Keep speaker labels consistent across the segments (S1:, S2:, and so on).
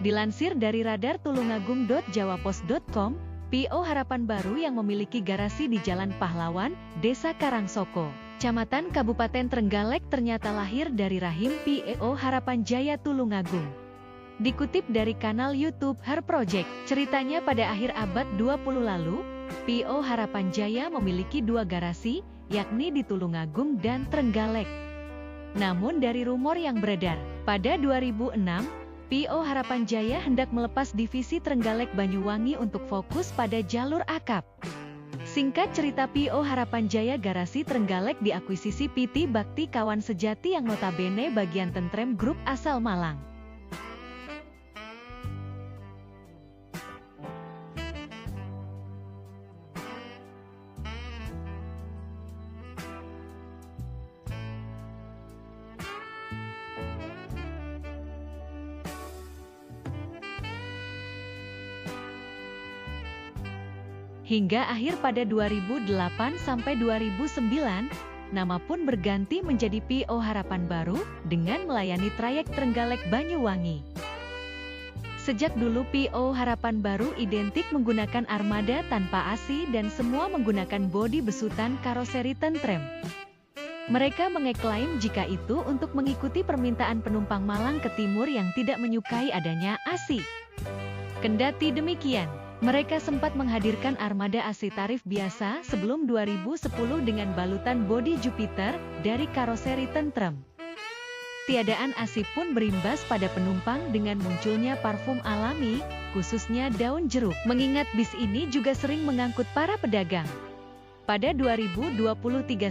S1: Dilansir dari radar tulungagung.jawapos.com, PO Harapan Baru yang memiliki garasi di Jalan Pahlawan, Desa Karangsoko, Kecamatan Kabupaten Trenggalek ternyata lahir dari rahim PO Harapan Jaya Tulungagung. Dikutip dari kanal YouTube Her Project, ceritanya pada akhir abad 20 lalu, PO Harapan Jaya memiliki dua garasi, yakni di Tulungagung dan Trenggalek. Namun dari rumor yang beredar, pada 2006, PO Harapan Jaya hendak melepas divisi Trenggalek Banyuwangi untuk fokus pada jalur akap. Singkat cerita, PO Harapan Jaya garasi Trenggalek diakuisisi PT Bakti Kawan Sejati yang notabene bagian Tentrem Group asal Malang. Hingga akhir pada 2008 sampai 2009, nama pun berganti menjadi PO Harapan Baru dengan melayani trayek Trenggalek Banyuwangi. Sejak dulu PO Harapan Baru identik menggunakan armada tanpa AC dan semua menggunakan bodi besutan karoseri Tentrem. Mereka mengeklaim jika itu untuk mengikuti permintaan penumpang Malang ke timur yang tidak menyukai adanya AC. Kendati demikian, mereka sempat menghadirkan armada AC tarif biasa sebelum 2010 dengan balutan bodi Jupiter dari karoseri Tentrem. Tiadaan AC pun berimbas pada penumpang dengan munculnya parfum alami, khususnya daun jeruk. Mengingat bis ini juga sering mengangkut para pedagang. Pada 2023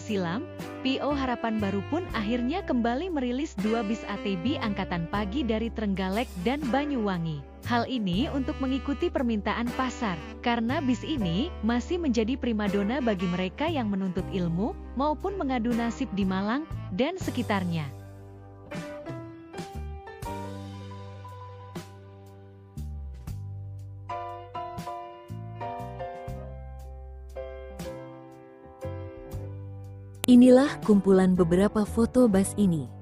S1: silam, PO Harapan Baru pun akhirnya kembali merilis dua bis ATB angkatan pagi dari Trenggalek dan Banyuwangi. Hal ini untuk mengikuti permintaan pasar, karena bis ini masih menjadi primadona bagi mereka yang menuntut ilmu maupun mengadu nasib di Malang dan sekitarnya.
S2: Inilah kumpulan beberapa foto bus ini.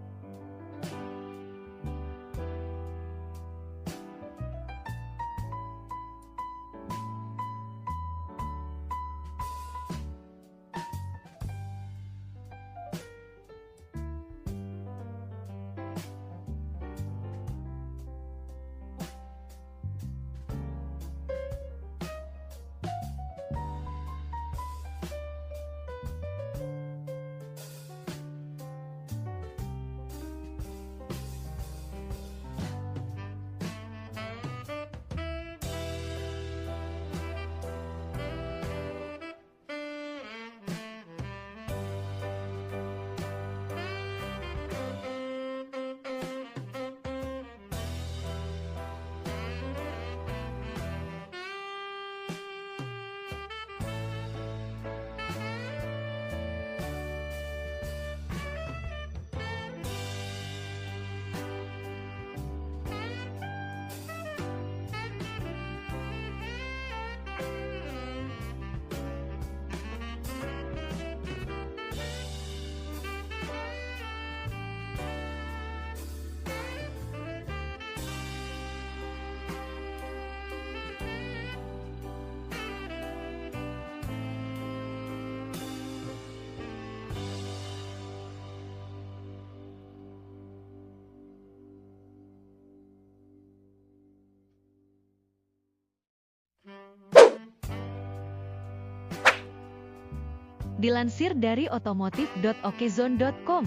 S1: Dilansir dari otomotif.okezone.com,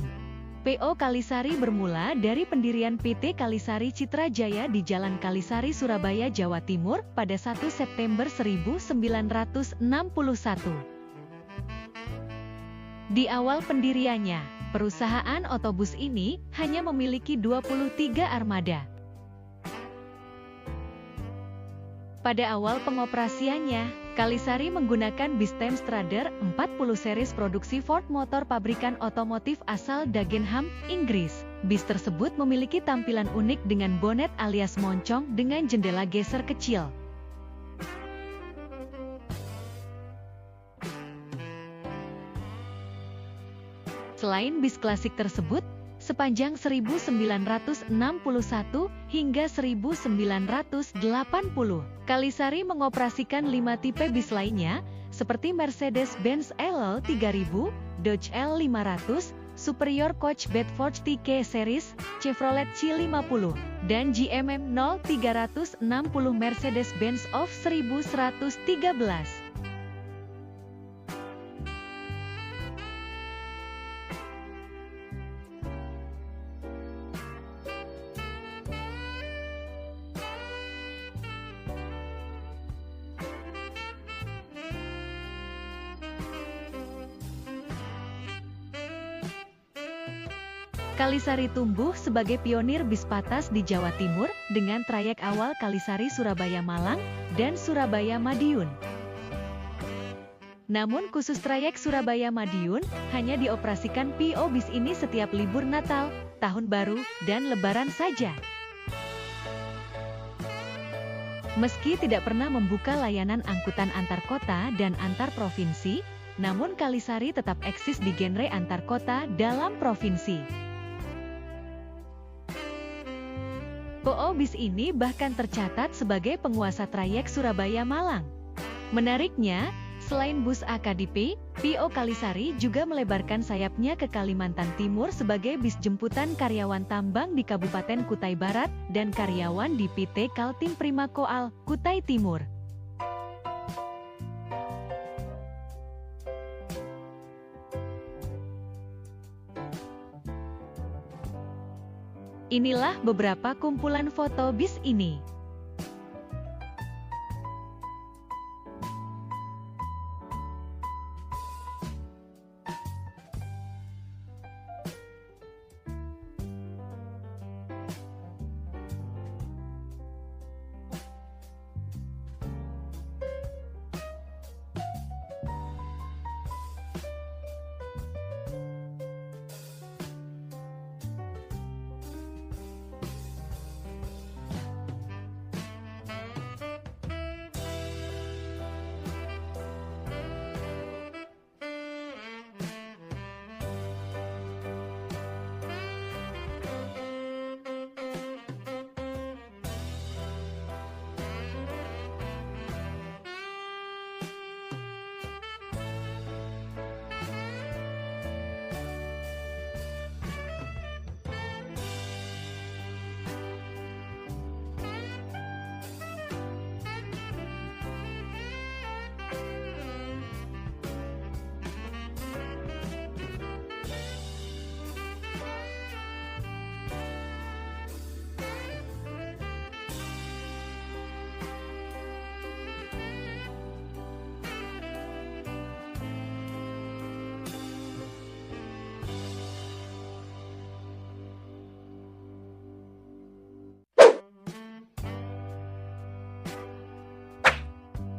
S1: PO Kalisari bermula dari pendirian PT Kalisari Citra Jaya di Jalan Kalisari, Surabaya, Jawa Timur pada 1 September 1961. Di awal pendiriannya, perusahaan otobus ini hanya memiliki 23 armada. Pada awal pengoperasiannya, Kalisari menggunakan bis Temstrader 40 series produksi Ford Motor pabrikan otomotif asal Dagenham, Inggris. Bis tersebut memiliki tampilan unik dengan bonet alias moncong dengan jendela geser kecil. Selain bis klasik tersebut, sepanjang 1961 hingga 1980. Kalisari mengoperasikan 5 tipe bis lainnya, seperti Mercedes-Benz LL 3000, Dodge L500, Superior Coach Bedford TK Series, Chevrolet C50, dan GMM 0360 Mercedes-Benz of 1113. Kalisari tumbuh sebagai pionir bis patas di Jawa Timur dengan trayek awal Kalisari-Surabaya-Malang dan Surabaya-Madiun. Namun khusus trayek Surabaya-Madiun hanya dioperasikan PO bis ini setiap libur Natal, Tahun Baru, dan Lebaran saja. Meski tidak pernah membuka layanan angkutan antar kota dan antar provinsi, namun Kalisari tetap eksis di genre antar kota dalam provinsi. PO bis ini bahkan tercatat sebagai penguasa trayek Surabaya-Malang. Menariknya, selain bus AKDP, PO Kalisari juga melebarkan sayapnya ke Kalimantan Timur sebagai bis jemputan karyawan tambang di Kabupaten Kutai Barat dan karyawan di PT Kaltim Prima Koal, Kutai Timur. Inilah beberapa kumpulan foto bis ini.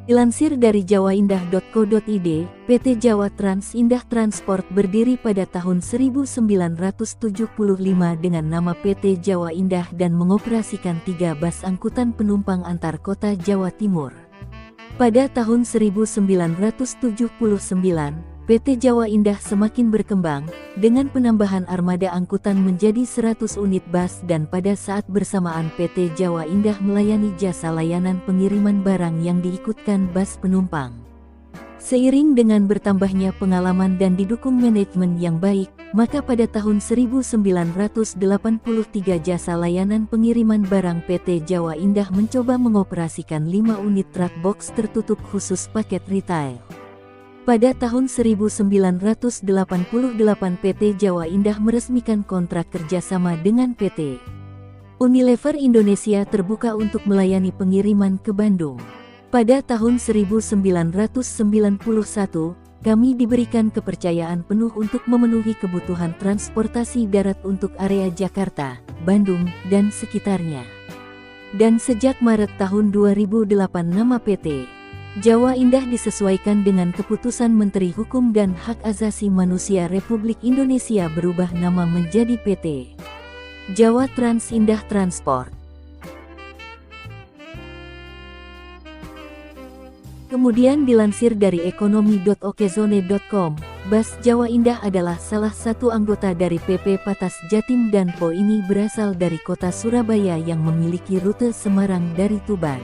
S2: Dilansir dari jawaindah.co.id, PT Jawa Trans Indah Transport berdiri pada tahun 1975 dengan nama PT Jawa Indah dan mengoperasikan 3 bus angkutan penumpang antar kota Jawa Timur. Pada tahun 1979, PT Jawa Indah semakin berkembang, dengan penambahan armada angkutan menjadi 100 unit bus dan pada saat bersamaan PT Jawa Indah melayani jasa layanan pengiriman barang yang diikutkan bus penumpang. Seiring dengan bertambahnya pengalaman dan didukung manajemen yang baik, maka pada tahun 1983 jasa layanan pengiriman barang PT Jawa Indah mencoba mengoperasikan 5 unit truk box tertutup khusus paket retail. Pada tahun 1988 PT Jawa Indah meresmikan kontrak kerjasama dengan PT Unilever Indonesia terbuka untuk melayani pengiriman ke Bandung. Pada tahun 1991, kami diberikan kepercayaan penuh untuk memenuhi kebutuhan transportasi darat untuk area Jakarta, Bandung, dan sekitarnya. Dan sejak Maret tahun 2008 nama PT Jawa Indah disesuaikan dengan keputusan Menteri Hukum dan Hak Asasi Manusia Republik Indonesia berubah nama menjadi PT Jawa Trans Indah Transport. Kemudian dilansir dari ekonomi.okezone.com, Bus Jawa Indah adalah salah satu anggota dari PP Patas Jatim dan Po ini berasal dari kota Surabaya yang memiliki rute Semarang dari Tuban.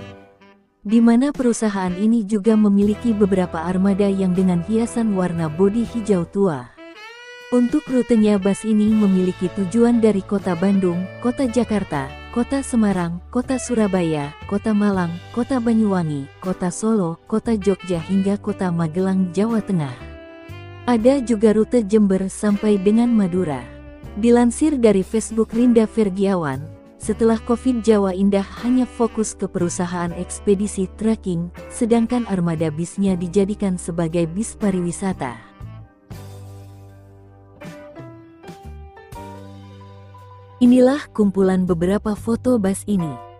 S2: Di mana perusahaan ini juga memiliki beberapa armada yang dengan hiasan warna bodi hijau tua. Untuk rutenya bus ini memiliki tujuan dari kota Bandung, kota Jakarta, kota Semarang, kota Surabaya, kota Malang, kota Banyuwangi, kota Solo, kota Jogja hingga kota Magelang, Jawa Tengah. Ada juga rute Jember sampai dengan Madura. Dilansir dari Facebook Rinda Fergiawan, setelah Covid Jawa Indah hanya fokus ke perusahaan ekspedisi trekking, sedangkan armada bisnya dijadikan sebagai bis pariwisata. Inilah kumpulan beberapa foto bus ini.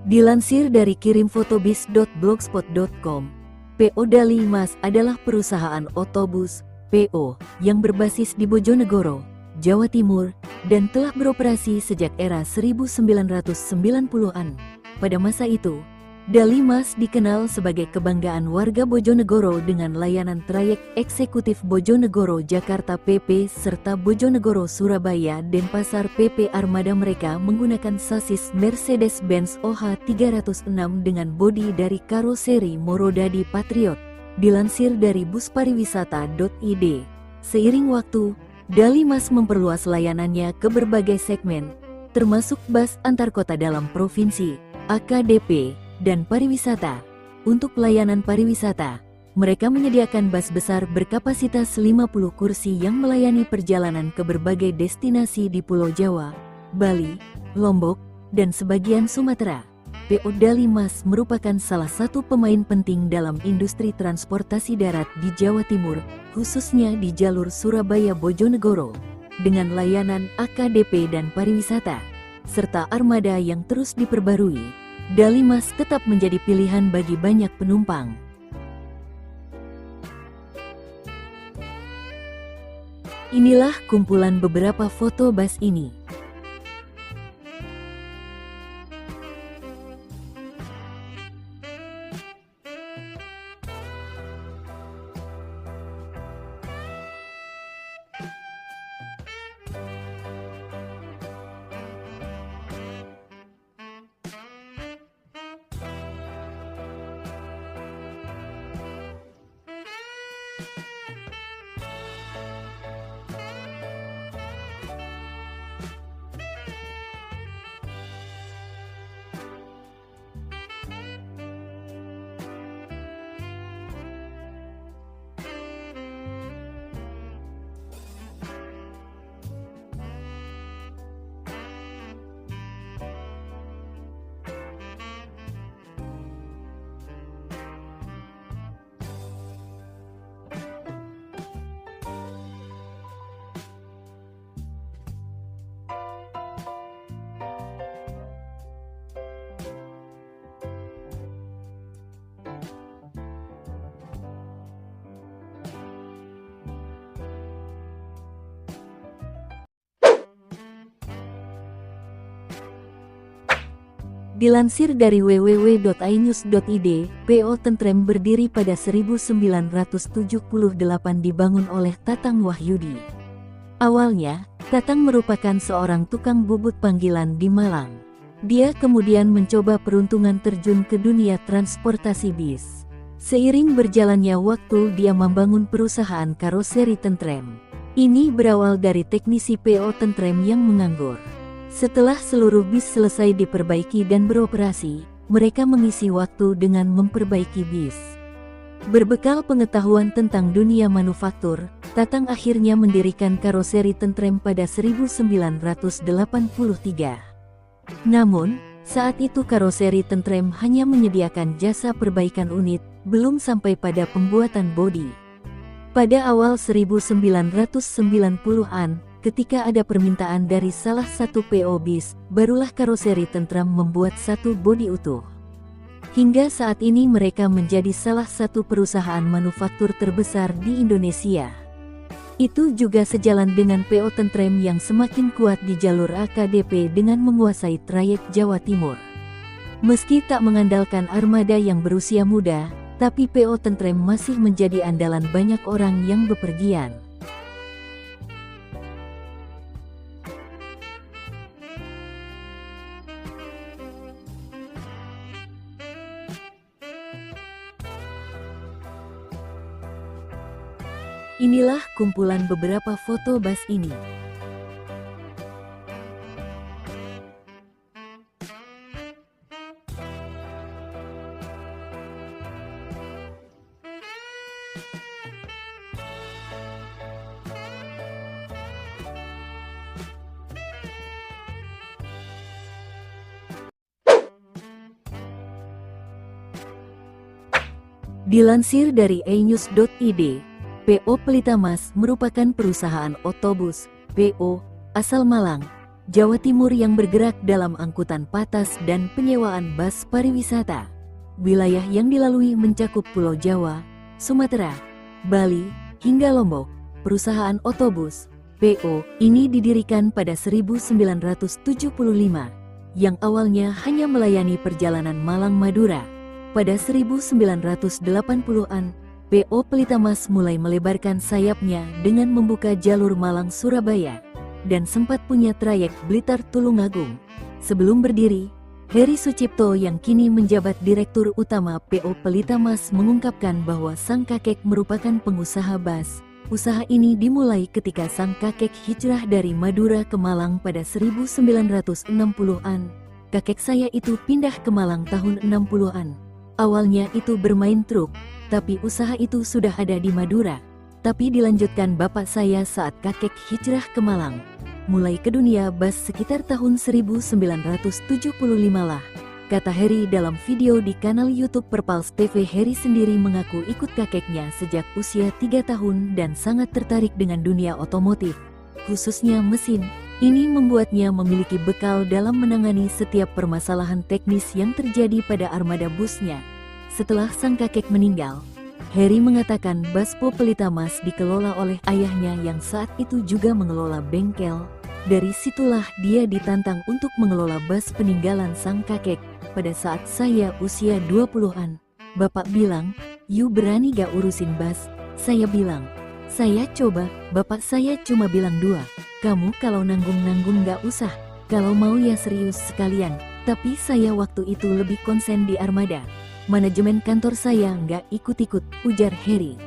S2: Dilansir dari kirimfotobis.blogspot.com, PO Dali Mas adalah perusahaan otobus PO yang berbasis di Bojonegoro, Jawa Timur, dan telah beroperasi sejak era 1990-an. Pada masa itu, Dali Mas dikenal sebagai kebanggaan warga Bojonegoro dengan layanan trayek eksekutif Bojonegoro-Jakarta PP serta Bojonegoro-Surabaya Denpasar PP. Armada mereka menggunakan sasis Mercedes-Benz OH 306 dengan bodi dari karoseri Morodadi Patriot. Dilansir dari buspariwisata.id, seiring waktu, Dali Mas memperluas layanannya ke berbagai segmen, termasuk bus antar kota dalam provinsi, AKDP, dan pariwisata. Untuk layanan pariwisata, mereka menyediakan bus besar berkapasitas 50 kursi yang melayani perjalanan ke berbagai destinasi di Pulau Jawa, Bali, Lombok, dan sebagian Sumatera. PO Dali Mas merupakan salah satu pemain penting dalam industri transportasi darat di Jawa Timur, khususnya di jalur Surabaya-Bojonegoro, dengan layanan AKDP dan pariwisata, serta armada yang terus diperbarui. Dali Mas tetap menjadi pilihan bagi banyak penumpang. Inilah kumpulan beberapa foto bus ini. Dilansir dari www.ainews.id, PO Tentrem berdiri pada 1978 dibangun oleh Tatang Wahyudi. Awalnya, Tatang merupakan seorang tukang bubut panggilan di Malang. Dia kemudian mencoba peruntungan terjun ke dunia transportasi bis. Seiring berjalannya waktu, dia membangun perusahaan karoseri Tentrem. Ini berawal dari teknisi PO Tentrem yang menganggur. Setelah seluruh bis selesai diperbaiki dan beroperasi, mereka mengisi waktu dengan memperbaiki bis. Berbekal pengetahuan tentang dunia manufaktur, Tatang akhirnya mendirikan karoseri Tentrem pada 1983. Namun, saat itu karoseri Tentrem hanya menyediakan jasa perbaikan unit, belum sampai pada pembuatan bodi. Pada awal 1990-an, ketika ada permintaan dari salah satu PO bis, barulah Karoseri Tentram membuat satu bodi utuh. Hingga saat ini mereka menjadi salah satu perusahaan manufaktur terbesar di Indonesia. Itu juga sejalan dengan PO Tentrem yang semakin kuat di jalur AKDP dengan menguasai trayek Jawa Timur. Meski tak mengandalkan armada yang berusia muda, tapi PO Tentrem masih menjadi andalan banyak orang yang bepergian. Inilah kumpulan beberapa foto bus ini. Dilansir dari enews.id, PO Pelitamas merupakan perusahaan otobus, PO, asal Malang, Jawa Timur yang bergerak dalam angkutan patas dan penyewaan bus pariwisata. Wilayah yang dilalui mencakup Pulau Jawa, Sumatera, Bali, hingga Lombok. Perusahaan otobus, PO, ini didirikan pada 1975, yang awalnya hanya melayani perjalanan Malang-Madura. Pada 1980-an, PO Pelitamas mulai melebarkan sayapnya dengan membuka jalur Malang-Surabaya, dan sempat punya trayek Blitar-Tulungagung. Sebelum berdiri, Heri Sucipto yang kini menjabat Direktur Utama PO Pelitamas mengungkapkan bahwa sang kakek merupakan pengusaha bus. Usaha ini dimulai ketika sang kakek hijrah dari Madura ke Malang pada 1960-an. Kakek saya itu pindah ke Malang tahun 60-an. Awalnya itu bermain truk, tapi usaha itu sudah ada di Madura. Tapi dilanjutkan bapak saya saat kakek hijrah ke Malang. Mulai ke dunia bus sekitar tahun 1975 lah, kata Heri dalam video di kanal YouTube Perpals TV. Heri sendiri mengaku ikut kakeknya sejak usia 3 tahun dan sangat tertarik dengan dunia otomotif, khususnya mesin. Ini membuatnya memiliki bekal dalam menangani setiap permasalahan teknis yang terjadi pada armada busnya. Setelah sang kakek meninggal, Heri mengatakan Buspo Pelitamas dikelola oleh ayahnya yang saat itu juga mengelola bengkel. Dari situlah dia ditantang untuk mengelola bus peninggalan sang kakek. Pada saat saya usia 20-an, bapak bilang, "You berani gak urusin bus?" Saya bilang, "Saya coba." Bapak saya cuma bilang 2. "Kamu kalau nanggung-nanggung gak usah, kalau mau ya serius sekalian." Tapi saya waktu itu lebih konsen di armada. Manajemen kantor saya nggak ikut-ikut, ujar Heri.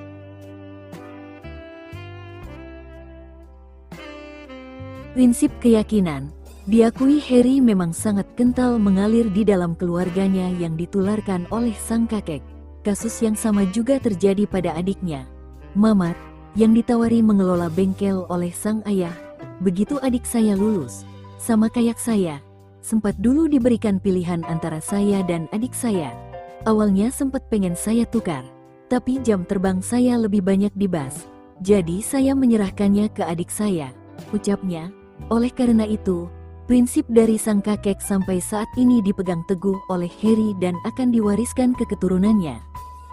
S2: Prinsip keyakinan. Diakui Heri memang sangat kental mengalir di dalam keluarganya yang ditularkan oleh sang kakek. Kasus yang sama juga terjadi pada adiknya, Mamat, yang ditawari mengelola bengkel oleh sang ayah. Begitu adik saya lulus, sama kayak saya, sempat dulu diberikan pilihan antara saya dan adik saya. Awalnya sempat pengen saya tukar, tapi jam terbang saya lebih banyak di bus. Jadi saya menyerahkannya ke adik saya, ucapnya. Oleh karena itu, prinsip dari sang kakek sampai saat ini dipegang teguh oleh Heri dan akan diwariskan ke keturunannya.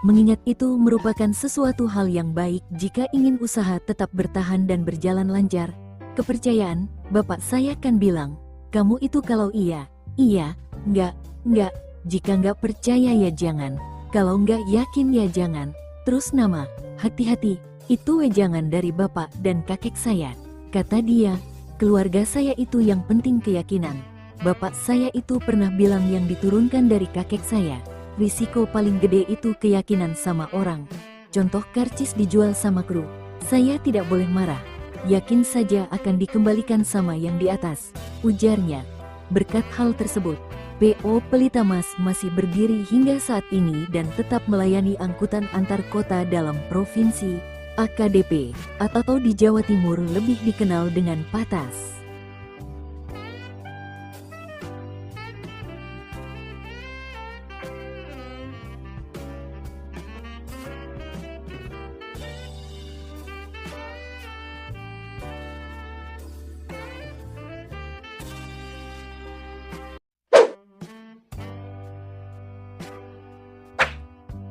S2: Mengingat itu merupakan sesuatu hal yang baik jika ingin usaha tetap bertahan dan berjalan lancar. Kepercayaan, bapak saya kan bilang, "Kamu itu kalau iya, iya, enggak, jika enggak percaya ya jangan, kalau enggak yakin ya jangan." Terus nama, hati-hati, itu wejangan dari bapak dan kakek saya. Kata dia, keluarga saya itu yang penting keyakinan. Bapak saya itu pernah bilang yang diturunkan dari kakek saya, risiko paling gede itu keyakinan sama orang. Contoh karcis dijual sama kru, saya tidak boleh marah. Yakin saja akan dikembalikan sama yang di atas, ujarnya. Berkat hal tersebut, PO Pelitamas masih berdiri hingga saat ini dan tetap melayani angkutan antar kota dalam provinsi AKDP, atau di Jawa Timur lebih dikenal dengan Patas.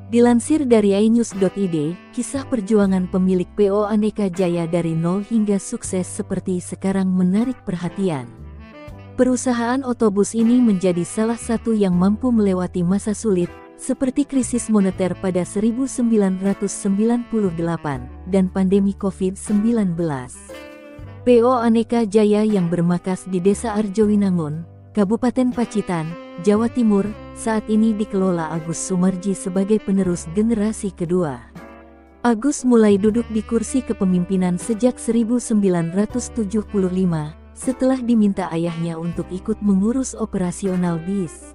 S2: Dilansir dari inews.id, kisah perjuangan pemilik PO Aneka Jaya dari nol hingga sukses seperti sekarang menarik perhatian. Perusahaan otobus ini menjadi salah satu yang mampu melewati masa sulit, seperti krisis moneter pada 1998 dan pandemi COVID-19. PO Aneka Jaya yang bermarkas di Desa Arjowinangun, Kabupaten Pacitan, Jawa Timur, saat ini dikelola Agus Sumarji sebagai penerus generasi kedua. Agus mulai duduk di kursi kepemimpinan sejak 1975, setelah diminta ayahnya untuk ikut mengurus operasional bis.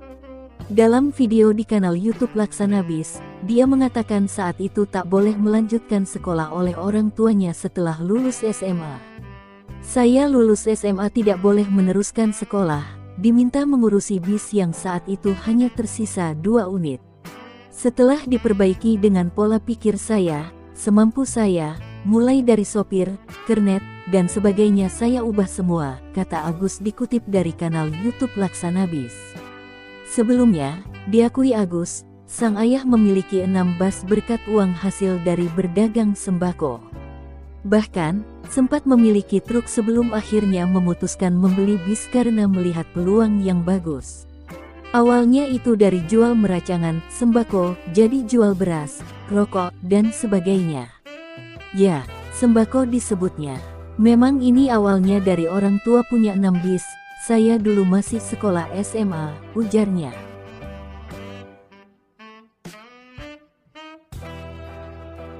S2: Dalam video di kanal YouTube Laksana Bis, dia mengatakan saat itu tak boleh melanjutkan sekolah oleh orang tuanya setelah lulus SMA. Saya lulus SMA tidak boleh meneruskan sekolah, diminta mengurusi bis yang saat itu hanya tersisa 2 unit. Setelah diperbaiki dengan pola pikir saya, semampu saya, mulai dari sopir, kernet, dan sebagainya saya ubah semua, kata Agus dikutip dari kanal YouTube Laksana Bis. Sebelumnya, diakui Agus, sang ayah memiliki 6 bus berkat uang hasil dari berdagang sembako. Bahkan, sempat memiliki truk sebelum akhirnya memutuskan membeli bis karena melihat peluang yang bagus. Awalnya itu dari jual meracangan, sembako, jadi jual beras, rokok, dan sebagainya. Ya, sembako disebutnya. Memang ini awalnya dari orang tua punya 6 bis, saya dulu masih sekolah SMA, ujarnya.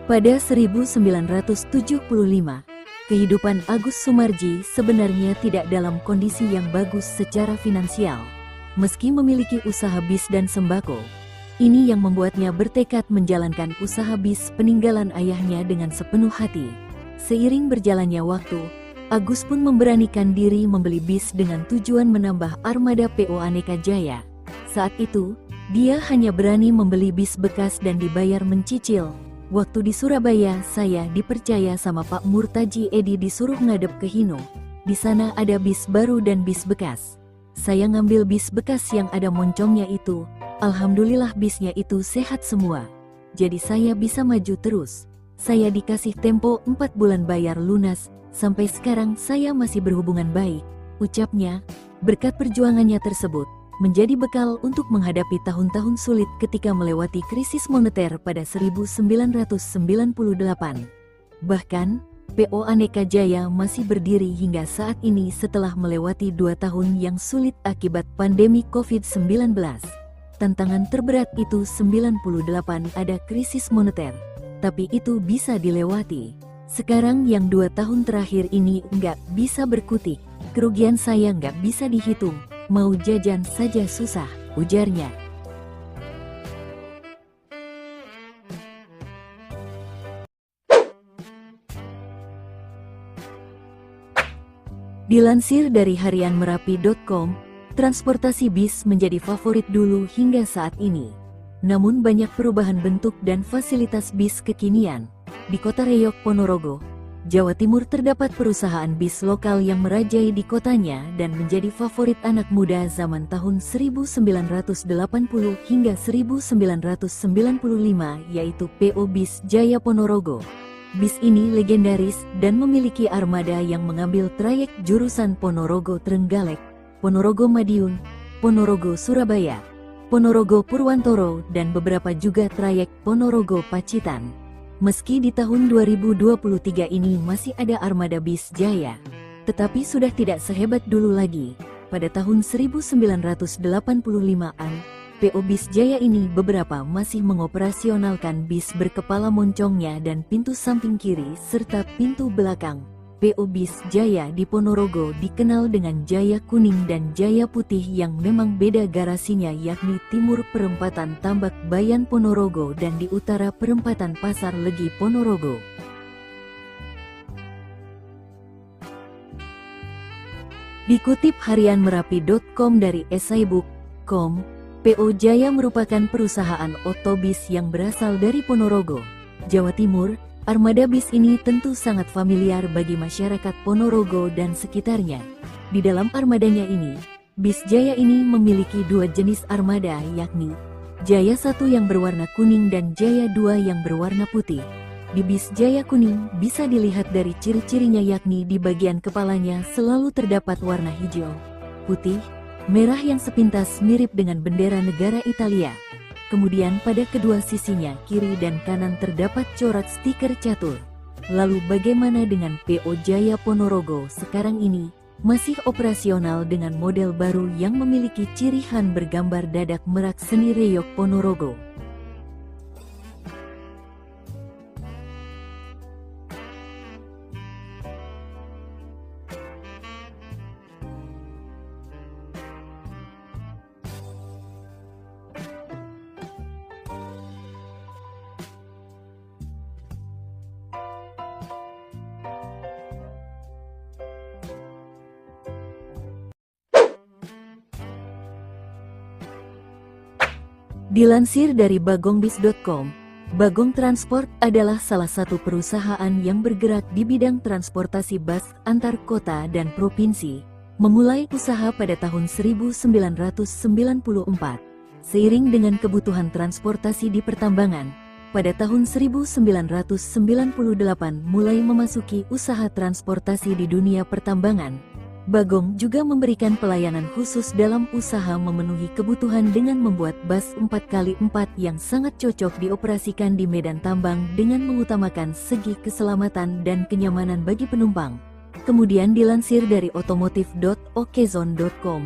S2: Pada 1975, kehidupan Agus Sumarji sebenarnya tidak dalam kondisi yang bagus secara finansial. Meski memiliki usaha bis dan sembako, ini yang membuatnya bertekad menjalankan usaha bis peninggalan ayahnya dengan sepenuh hati. Seiring berjalannya waktu, Agus pun memberanikan diri membeli bis dengan tujuan menambah armada PO Aneka Jaya. Saat itu, dia hanya berani membeli bis bekas dan dibayar mencicil. Waktu di Surabaya, saya dipercaya sama Pak Murtaji Edi disuruh ngadep ke Hino. Di sana ada bis baru dan bis bekas. Saya ngambil bis bekas yang ada moncongnya itu. Alhamdulillah bisnya itu sehat semua. Jadi saya bisa maju terus. Saya dikasih tempo 4 bulan bayar lunas. Sampai sekarang saya masih berhubungan baik, ucapnya. Berkat perjuangannya tersebut, menjadi bekal untuk menghadapi tahun-tahun sulit ketika melewati krisis moneter pada 1998. Bahkan, PO Aneka Jaya masih berdiri hingga saat ini setelah melewati 2 tahun yang sulit akibat pandemi COVID-19. Tantangan terberat itu 98 ada krisis moneter, tapi itu bisa dilewati. Sekarang yang 2 tahun terakhir ini nggak bisa berkutik, kerugian saya nggak bisa dihitung, mau jajan saja susah, ujarnya. Dilansir dari harianmerapi.com, transportasi bis menjadi favorit dulu hingga saat ini. Namun banyak perubahan bentuk dan fasilitas bis kekinian. Di Kota Reyok, Ponorogo, Jawa Timur terdapat perusahaan bis lokal yang merajai di kotanya dan menjadi favorit anak muda zaman tahun 1980 hingga 1995, yaitu PO Bis Jaya Ponorogo. Bis ini legendaris dan memiliki armada yang mengambil trayek jurusan Ponorogo Trenggalek, Ponorogo Madiun, Ponorogo Surabaya, Ponorogo Purwantoro, dan beberapa juga trayek Ponorogo Pacitan. Meski di tahun 2023 ini masih ada armada bis Jaya, tetapi sudah tidak sehebat dulu lagi. Pada tahun 1985-an, PO Bis Jaya ini beberapa masih mengoperasionalkan bis berkepala moncongnya dan pintu samping kiri serta pintu belakang. PO Bis Jaya di Ponorogo dikenal dengan Jaya Kuning dan Jaya Putih yang memang beda garasinya, yakni timur perempatan Tambak Bayan Ponorogo dan di utara perempatan Pasar Legi Ponorogo. Dikutip harianmerapi.com dari esaibook.com, PO Jaya merupakan perusahaan otobis yang berasal dari Ponorogo, Jawa Timur. Armada bis ini tentu sangat familiar bagi masyarakat Ponorogo dan sekitarnya. Di dalam armadanya ini, Bis Jaya ini memiliki 2 jenis armada, yakni Jaya 1 yang berwarna kuning dan Jaya 2 yang berwarna putih. Di bis Jaya kuning bisa dilihat dari ciri-cirinya, yakni di bagian kepalanya selalu terdapat warna hijau, putih, merah yang sepintas mirip dengan bendera negara Italia. Kemudian pada kedua sisinya kiri dan kanan terdapat corak stiker catur. Lalu bagaimana dengan PO Jaya Ponorogo sekarang ini? Masih operasional dengan model baru yang memiliki ciri khas bergambar dadak merak seni Reyok Ponorogo. Dilansir dari bagongbis.com, Bagong Transport adalah salah satu perusahaan yang bergerak di bidang transportasi bus antar kota dan provinsi, memulai usaha pada tahun 1994. Seiring dengan kebutuhan transportasi di pertambangan, pada tahun 1998 mulai memasuki usaha transportasi di dunia pertambangan. Bagong juga memberikan pelayanan khusus dalam usaha memenuhi kebutuhan dengan membuat bus 4x4 yang sangat cocok dioperasikan di medan tambang dengan mengutamakan segi keselamatan dan kenyamanan bagi penumpang. Kemudian dilansir dari otomotif.okezone.com,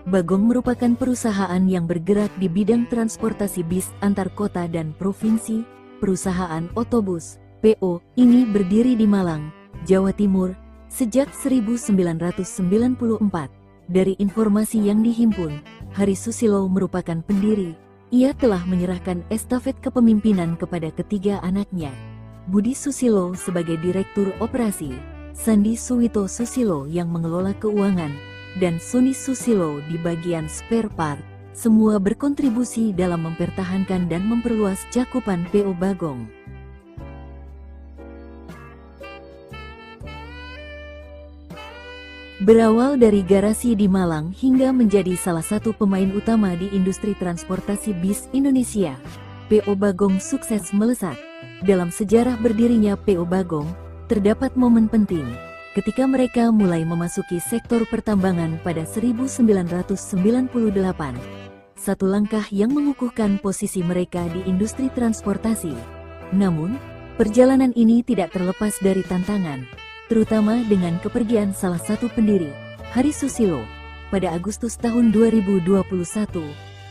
S2: Bagong merupakan perusahaan yang bergerak di bidang transportasi bis antar kota dan provinsi. Perusahaan otobus, PO, ini berdiri di Malang, Jawa Timur, sejak 1994. Dari informasi yang dihimpun, Hari Susilo merupakan pendiri. Ia telah menyerahkan estafet kepemimpinan kepada ketiga anaknya. Budi Susilo sebagai Direktur Operasi, Sandi Suwito Susilo yang mengelola keuangan, dan Soni Susilo di bagian spare part. Semua berkontribusi dalam mempertahankan dan memperluas cakupan PO Bagong. Berawal dari garasi di Malang hingga menjadi salah satu pemain utama di industri transportasi bis Indonesia, PO Bagong sukses melesat. Dalam sejarah berdirinya PO Bagong, terdapat momen penting ketika mereka mulai memasuki sektor pertambangan pada 1998. Satu langkah yang mengukuhkan posisi mereka di industri transportasi. Namun, perjalanan ini tidak terlepas dari tantangan, terutama dengan kepergian salah satu pendiri, Hari Susilo, pada Agustus tahun 2021.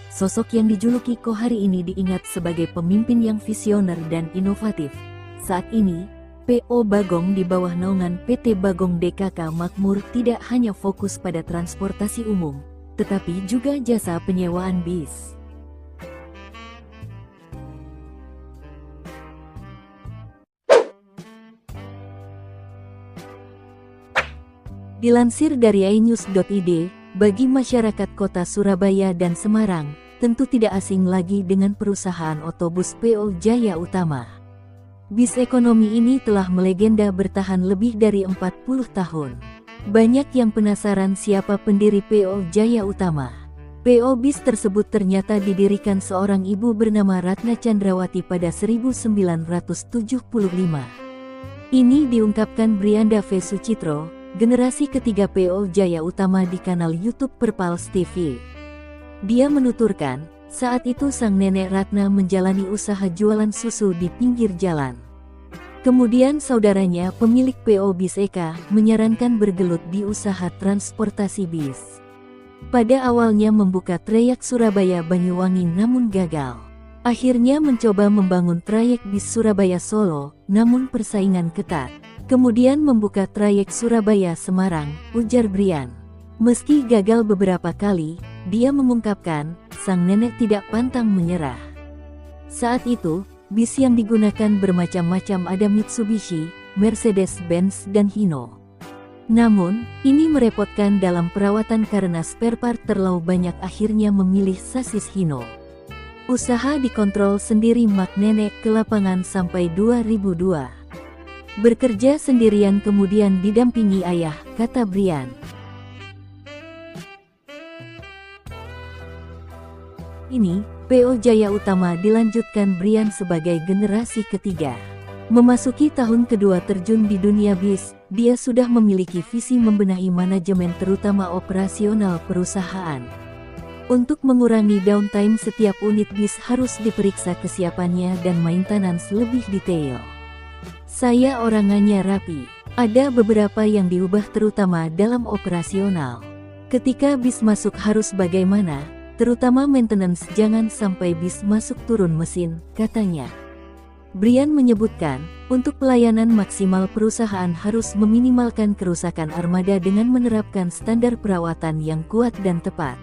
S2: Sosok yang dijuluki Ko Hari ini diingat sebagai pemimpin yang visioner dan inovatif. Saat ini, PO Bagong di bawah naungan PT Bagong DKK Makmur tidak hanya fokus pada transportasi umum, tetapi juga jasa penyewaan bis. Dilansir dari inews.id, bagi masyarakat kota Surabaya dan Semarang, tentu tidak asing lagi dengan perusahaan otobus PO Jaya Utama. Bis ekonomi ini telah melegenda bertahan lebih dari 40 tahun. Banyak yang penasaran siapa pendiri PO Jaya Utama. PO bis tersebut ternyata didirikan seorang ibu bernama Ratna Chandrawati pada 1975. Ini diungkapkan Brianda V. Sucitro, generasi ketiga PO Jaya Utama di kanal YouTube Perpals TV. Dia menuturkan, saat itu sang nenek Ratna menjalani usaha jualan susu di pinggir jalan. Kemudian saudaranya pemilik PO Bis Eka menyarankan bergelut di usaha transportasi bis. Pada awalnya membuka trayek Surabaya Banyuwangi namun gagal. Akhirnya mencoba membangun trayek bis Surabaya Solo, namun persaingan ketat. Kemudian membuka trayek Surabaya Semarang, ujar Brian. Meski gagal beberapa kali, dia mengungkapkan, sang nenek tidak pantang menyerah. Saat itu, bis yang digunakan bermacam-macam, ada Mitsubishi, Mercedes-Benz dan Hino. Namun, ini merepotkan dalam perawatan karena spare part terlalu banyak, akhirnya memilih sasis Hino. Usaha dikontrol sendiri mak nenek ke lapangan sampai 2002. Bekerja sendirian kemudian didampingi ayah, kata Brian. Ini, PO Jaya Utama dilanjutkan Brian sebagai generasi ketiga. Memasuki tahun kedua terjun di dunia bis, dia sudah memiliki visi membenahi manajemen terutama operasional perusahaan. Untuk mengurangi downtime, setiap unit bis harus diperiksa kesiapannya dan maintenance lebih detail. Saya orangnya rapi. Ada beberapa yang diubah terutama dalam operasional. Ketika bis masuk harus bagaimana, terutama maintenance, jangan sampai bis masuk turun mesin, katanya. Brian menyebutkan, untuk pelayanan maksimal perusahaan harus meminimalkan kerusakan armada dengan menerapkan standar perawatan yang kuat dan tepat.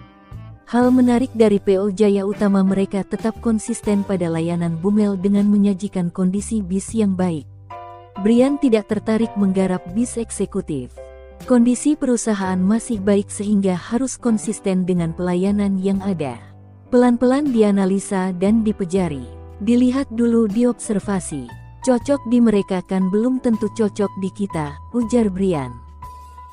S2: Hal menarik dari PO Jaya Utama, mereka tetap konsisten pada layanan Bumel dengan menyajikan kondisi bis yang baik. Brian tidak tertarik menggarap bis eksekutif. Kondisi perusahaan masih baik sehingga harus konsisten dengan pelayanan yang ada. Pelan-pelan dianalisa dan dipelajari. Dilihat dulu, diobservasi. Cocok di mereka kan belum tentu cocok di kita, ujar Brian.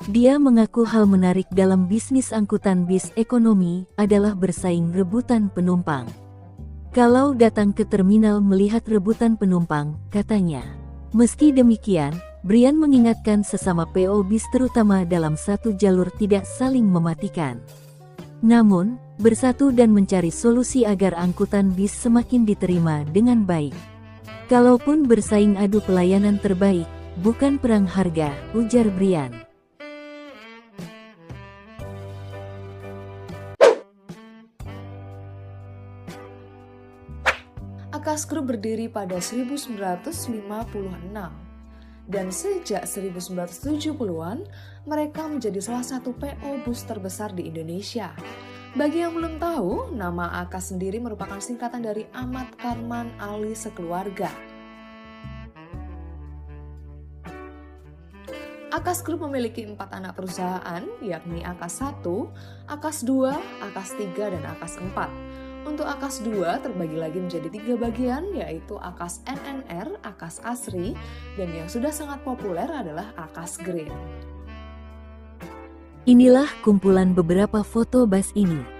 S2: Dia mengaku hal menarik dalam bisnis angkutan bis ekonomi adalah bersaing rebutan penumpang. Kalau datang ke terminal melihat rebutan penumpang, katanya. Meski demikian, Brian mengingatkan sesama PO bis terutama dalam satu jalur tidak saling mematikan. Namun, bersatu dan mencari solusi agar angkutan bis semakin diterima dengan baik. Kalaupun bersaing, adu pelayanan terbaik, bukan perang harga, ujar Brian.
S3: Akas Group berdiri pada 1956. Dan sejak 1970-an, mereka menjadi salah satu PO bus terbesar di Indonesia. Bagi yang belum tahu, nama Akas sendiri merupakan singkatan dari Ahmad Karman Ali Sekeluarga. Akas Group memiliki 4 anak perusahaan, yakni Akas 1, Akas 2, Akas 3, dan Akas 4. Untuk Akas 2 terbagi lagi menjadi 3 bagian, yaitu Akas NNR, Akas Asri, dan yang sudah sangat populer adalah Akas Green.
S2: Inilah kumpulan beberapa foto bus ini.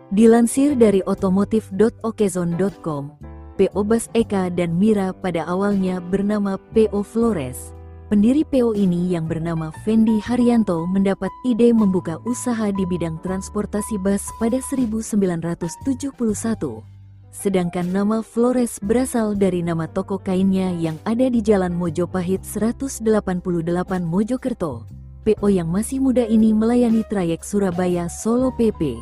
S2: Dilansir dari otomotif.okezone.com, PO Bus Eka dan Mira pada awalnya bernama PO Flores. Pendiri PO ini yang bernama Fendi Haryanto mendapat ide membuka usaha di bidang transportasi bus pada 1971. Sedangkan nama Flores berasal dari nama toko kainnya yang ada di Jalan Mojopahit 188 Mojokerto. PO yang masih muda ini melayani trayek Surabaya-Solo PP.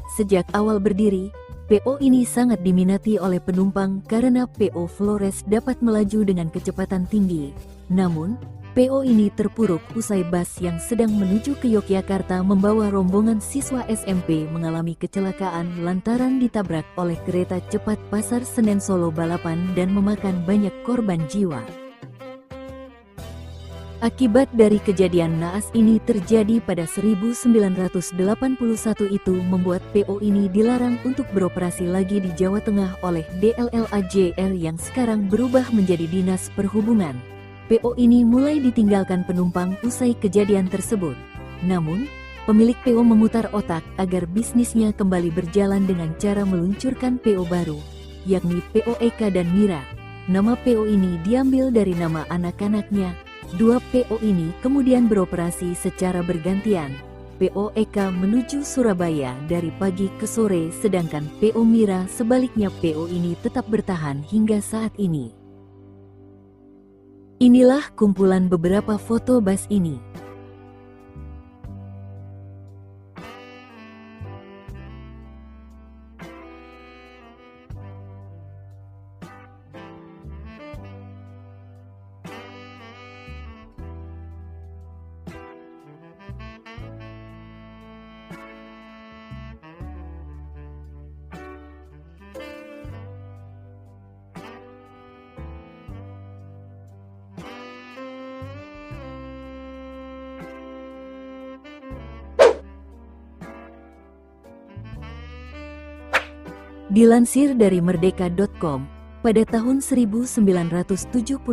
S2: Sejak awal berdiri, PO ini sangat diminati oleh penumpang karena PO Flores dapat melaju dengan kecepatan tinggi. Namun, PO ini terpuruk usai bus yang sedang menuju ke Yogyakarta membawa rombongan siswa SMP mengalami kecelakaan lantaran ditabrak oleh kereta cepat Pasar Senen Solo Balapan dan memakan banyak korban jiwa. Akibat dari kejadian naas ini terjadi pada 1981 itu membuat PO ini dilarang untuk beroperasi lagi di Jawa Tengah oleh DLLAJR yang sekarang berubah menjadi Dinas Perhubungan. PO ini mulai ditinggalkan penumpang usai kejadian tersebut. Namun, pemilik PO memutar otak agar bisnisnya kembali berjalan dengan cara meluncurkan PO baru, yakni PO Eka dan Mira. Nama PO ini diambil dari nama anak-anaknya. Dua PO ini kemudian beroperasi secara bergantian. PO Eka menuju Surabaya dari pagi ke sore, sedangkan PO Mira sebaliknya. PO ini tetap bertahan hingga saat ini. Inilah kumpulan beberapa foto bus ini. Dilansir dari merdeka.com, pada tahun 1977,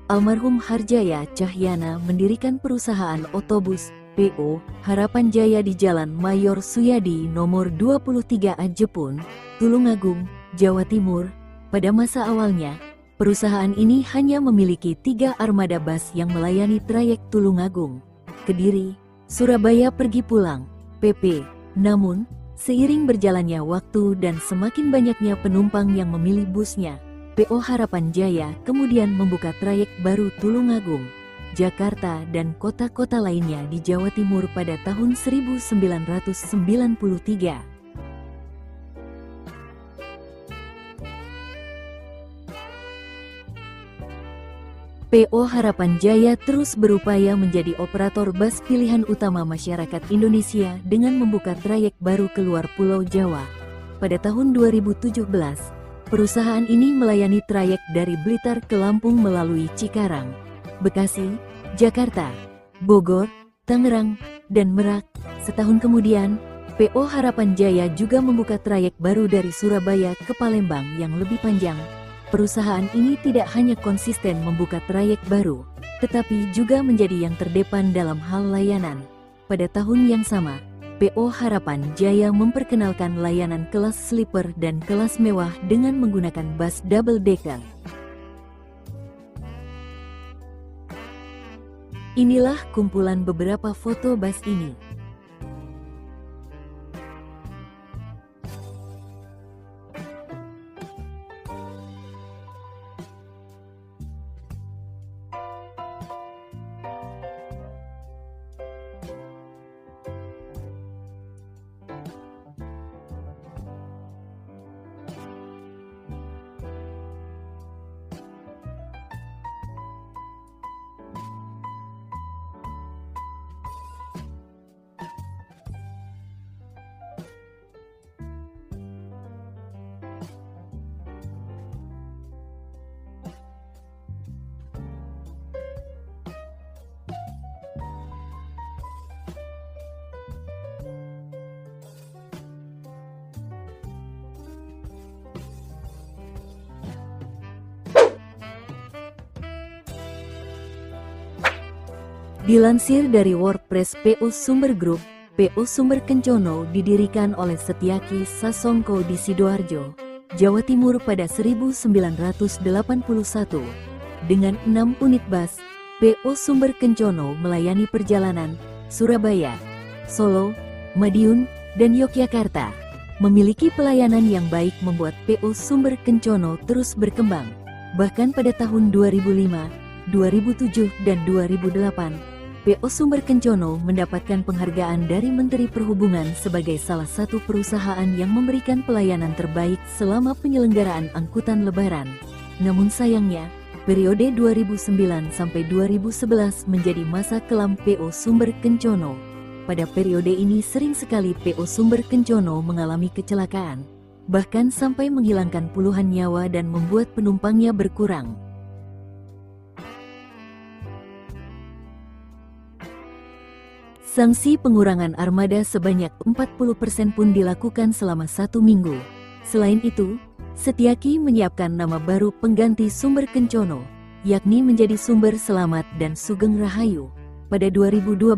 S2: almarhum Harjaya Cahyana mendirikan perusahaan otobus PO Harapan Jaya di Jalan Mayor Suyadi nomor 23 A Jepun, Tulungagung, Jawa Timur. Pada masa awalnya, perusahaan ini hanya memiliki 3 armada bus yang melayani trayek Tulungagung, Kediri, Surabaya pergi pulang, PP. Namun, seiring berjalannya waktu dan semakin banyaknya penumpang yang memilih busnya, PO Harapan Jaya kemudian membuka trayek baru Tulungagung, Jakarta dan kota-kota lainnya di Jawa Timur pada tahun 1993. PO Harapan Jaya terus berupaya menjadi operator bus pilihan utama masyarakat Indonesia dengan membuka trayek baru keluar Pulau Jawa. Pada tahun 2017, perusahaan ini melayani trayek dari Blitar ke Lampung melalui Cikarang, Bekasi, Jakarta, Bogor, Tangerang, dan Merak. Setahun kemudian, PO Harapan Jaya juga membuka trayek baru dari Surabaya ke Palembang yang lebih panjang. Perusahaan ini tidak hanya konsisten membuka trayek baru, tetapi juga menjadi yang terdepan dalam hal layanan. Pada tahun yang sama, PO Harapan Jaya memperkenalkan layanan kelas sleeper dan kelas mewah dengan menggunakan bus double decker. Inilah kumpulan beberapa foto bus ini. Dilansir dari WordPress, PO Sumber Group, PO Sumber Kencono didirikan oleh Setyaki Sasongko di Sidoarjo, Jawa Timur pada 1981. Dengan 6 unit bus, PO Sumber Kencono melayani perjalanan Surabaya, Solo, Madiun, dan Yogyakarta. Memiliki pelayanan yang baik membuat PO Sumber Kencono terus berkembang. Bahkan pada tahun 2005, 2007, dan 2008, PO Sumber Kencono mendapatkan penghargaan dari Menteri Perhubungan sebagai salah satu perusahaan yang memberikan pelayanan terbaik selama penyelenggaraan angkutan lebaran. Namun sayangnya, Periode 2009 sampai 2011 menjadi masa kelam PO Sumber Kencono. Pada periode ini sering sekali PO Sumber Kencono mengalami kecelakaan, bahkan sampai menghilangkan puluhan nyawa dan membuat penumpangnya berkurang. Sanksi pengurangan armada sebanyak 40% pun dilakukan selama 1 minggu. Selain itu, Setiaki menyiapkan nama baru pengganti Sumber Kencono, yakni menjadi Sumber Selamat dan Sugeng Rahayu. Pada 2012,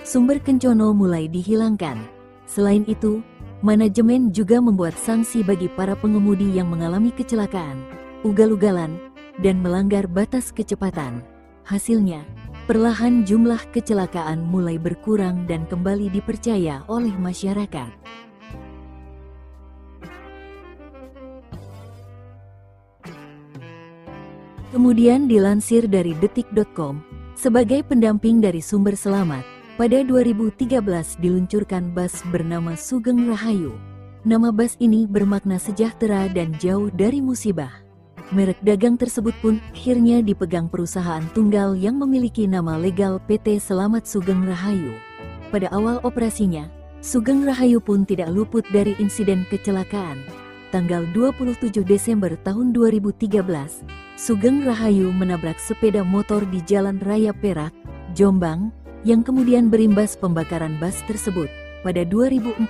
S2: Sumber Kencono mulai dihilangkan. Selain itu, manajemen juga membuat sanksi bagi para pengemudi yang mengalami kecelakaan, ugal-ugalan, dan melanggar batas kecepatan. Hasilnya, perlahan jumlah kecelakaan mulai berkurang dan kembali dipercaya oleh masyarakat. Kemudian dilansir dari detik.com, sebagai pendamping dari Sumber Selamat, pada 2013 diluncurkan bus bernama Sugeng Rahayu. Nama bus ini bermakna sejahtera dan jauh dari musibah. Merek dagang tersebut pun akhirnya dipegang perusahaan tunggal yang memiliki nama legal PT Selamat Sugeng Rahayu. Pada awal operasinya, Sugeng Rahayu pun tidak luput dari insiden kecelakaan. Tanggal 27 Desember tahun 2013, Sugeng Rahayu menabrak sepeda motor di Jalan Raya Perak, Jombang, yang kemudian berimbas pembakaran bus tersebut. Pada 2014,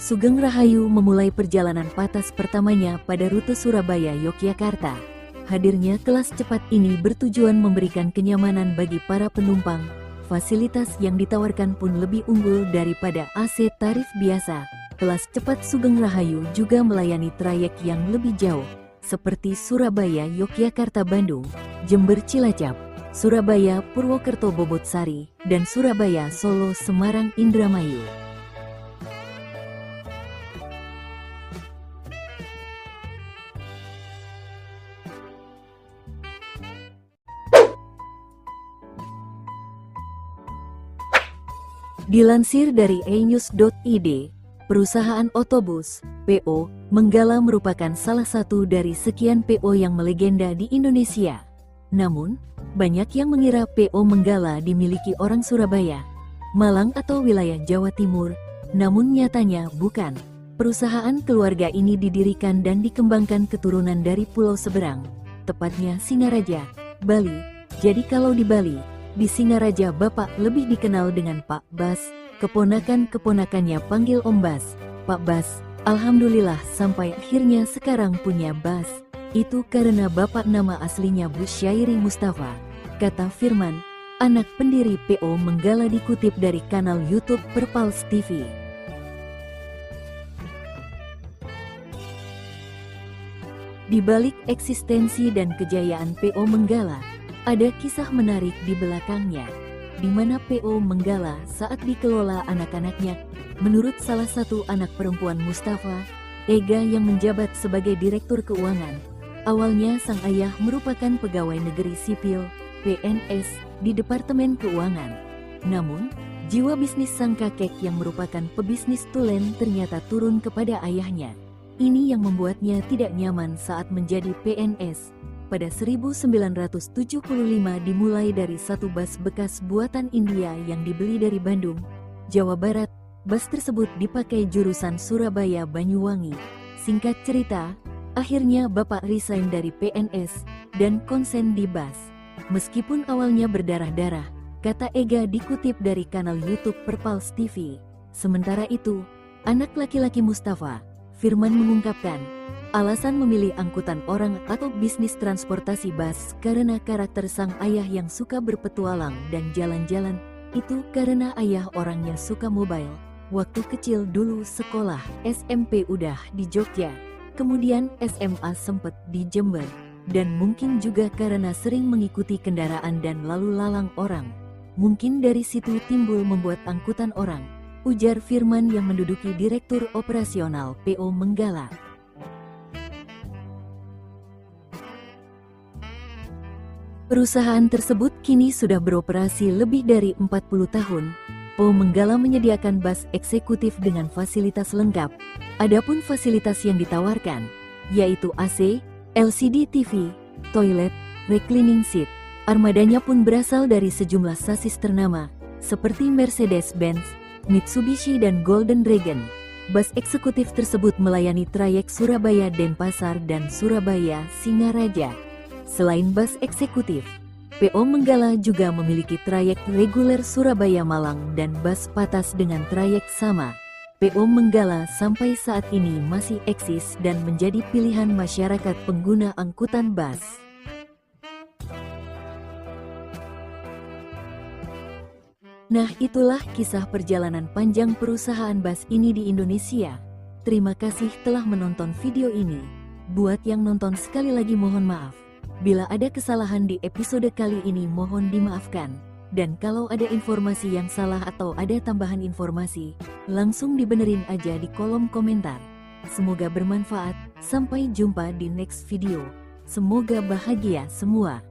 S2: Sugeng Rahayu memulai perjalanan patas pertamanya pada rute Surabaya-Yogyakarta. Hadirnya kelas cepat ini bertujuan memberikan kenyamanan bagi para penumpang. Fasilitas yang ditawarkan pun lebih unggul daripada AC tarif biasa. Kelas cepat Sugeng Rahayu juga melayani trayek yang lebih jauh, seperti Surabaya-Yogyakarta-Bandung, Jember-Cilacap, Surabaya-Purwokerto-Bobotsari, dan Surabaya-Solo-Semarang-Indramayu. Dilansir dari enews.id, perusahaan otobus, PO, Menggala merupakan salah satu dari sekian PO yang melegenda di Indonesia. Namun, banyak yang mengira PO Menggala dimiliki orang Surabaya, Malang atau wilayah Jawa Timur, namun nyatanya bukan. Perusahaan keluarga ini didirikan dan dikembangkan keturunan dari Pulau Seberang, tepatnya Singaraja, Bali. Jadi kalau di Bali, di Singaraja Bapak lebih dikenal dengan Pak Bas, keponakan-keponakannya panggil Om Bas, Pak Bas. Alhamdulillah sampai akhirnya sekarang punya Bas. Itu karena Bapak nama aslinya Busyairi Mustafa, kata Firman, anak pendiri PO Menggala dikutip dari kanal YouTube Perpals TV. Di balik eksistensi dan kejayaan PO Menggala, ada kisah menarik di belakangnya, di mana PO Menggala saat dikelola anak-anaknya, menurut salah satu anak perempuan Mustafa, Ega yang menjabat sebagai direktur keuangan. Awalnya sang ayah merupakan pegawai negeri sipil, PNS, di Departemen Keuangan. Namun, jiwa bisnis sang kakek yang merupakan pebisnis tulen ternyata turun kepada ayahnya. Ini yang membuatnya tidak nyaman saat menjadi PNS. Pada 1975 dimulai dari satu bus bekas buatan India yang dibeli dari Bandung, Jawa Barat. Bus tersebut dipakai jurusan Surabaya-Banyuwangi. Singkat cerita, akhirnya Bapak resign dari PNS dan konsen di bus. Meskipun awalnya berdarah-darah, kata Ega dikutip dari kanal YouTube Perpals TV. Sementara itu, anak laki-laki Mustafa, Firman mengungkapkan, alasan memilih angkutan orang atau bisnis transportasi bus karena karakter sang ayah yang suka berpetualang dan jalan-jalan, itu karena ayah orangnya suka mobile. Waktu kecil dulu sekolah SMP udah di Jogja, kemudian SMA sempet di Jember, dan mungkin juga karena sering mengikuti kendaraan dan lalu lalang orang. Mungkin dari situ timbul membuat angkutan orang, ujar Firman yang menduduki Direktur Operasional PO Menggala. Perusahaan tersebut kini sudah beroperasi lebih dari 40 tahun. PO Menggala menyediakan bus eksekutif dengan fasilitas lengkap. Adapun fasilitas yang ditawarkan, yaitu AC, LCD TV, toilet, reclining seat. Armadanya pun berasal dari sejumlah sasis ternama, seperti Mercedes-Benz, Mitsubishi dan Golden Dragon. Bus eksekutif tersebut melayani trayek Surabaya-Denpasar dan Surabaya-Singaraja. Selain bus eksekutif, PO Menggala juga memiliki trayek reguler Surabaya-Malang dan bus patas dengan trayek sama. PO Menggala sampai saat ini masih eksis dan menjadi pilihan masyarakat pengguna angkutan bus. Nah, itulah kisah perjalanan panjang perusahaan bus ini di Indonesia. Terima kasih telah menonton video ini. Buat yang nonton sekali lagi mohon maaf. Bila ada kesalahan di episode kali ini mohon dimaafkan. Dan kalau ada informasi yang salah atau ada tambahan informasi, langsung dibenerin aja di kolom komentar. Semoga bermanfaat. Sampai jumpa di next video. Semoga bahagia semua.